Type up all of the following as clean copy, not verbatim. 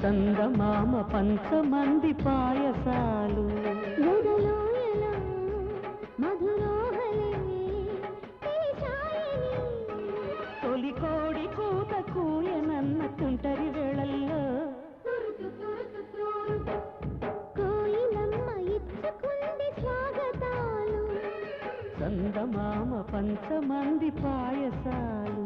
చందమామ పంచమంది పాయసాలు తొలి కోడి కూత కూయనన్న తుంటరి వేళల్లో చందమామ పంచమంది పాయసాలు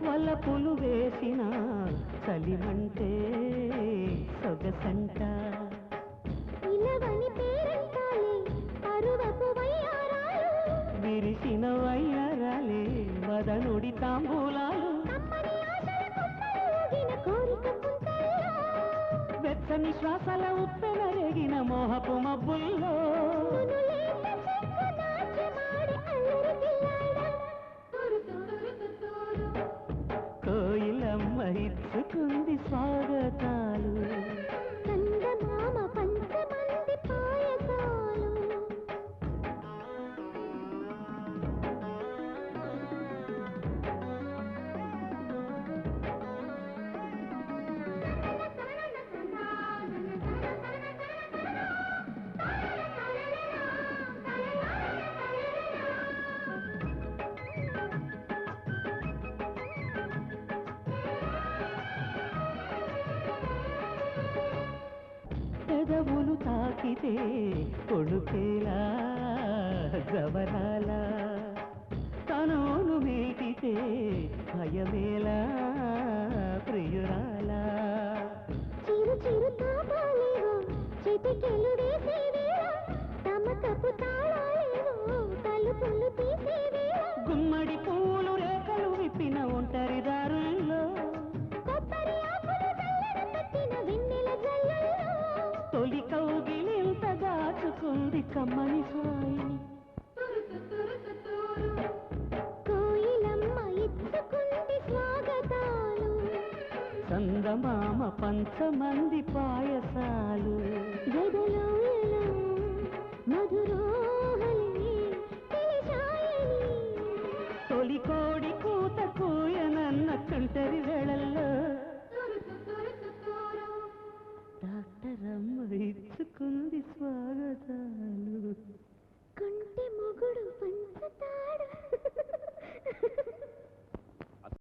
వలపులు వేసిన చలిమంటే సొగసంట విరిసిన వయ్యారాలే వదనుడి తాంబూలాలు వెచ్చని శ్వాసల ఉప్పెన రేగిన మోహపు మబ్బుల్లో కోయిలమ్మ ఇచ్చుకుంది స్వాగతాలు చందమామ పంచమంది పాయసాలు పెదవులు తాకితే కొడుకేలా జవరాల తనును మీటితే భయమేలా ప్రియురాల చిరు చిరు తాపాలేవో చిటికెలు వేసేవేళ తమకపు తాళాలేవో తలుపులు తీసేవేళ గుమ్మడి పూలు రేఖలు విప్పిన ఒంటరి దారుల్లో కొబ్బరి ఆకులు చల్లన పెట్టిన వెన్నెల జల్లల్లో తొలి కౌగిలింత దాచుకుంది కమ్మని సాయిని కోయిలమ్మ ఇచ్చుకుంది స్వాగతాలు చందమామ పంచమంది పాయసాలు గదలో మధురోహలి తెలిసాయని తొలి కోడి కూత కూయనన్న తుంటరి వేళల్లో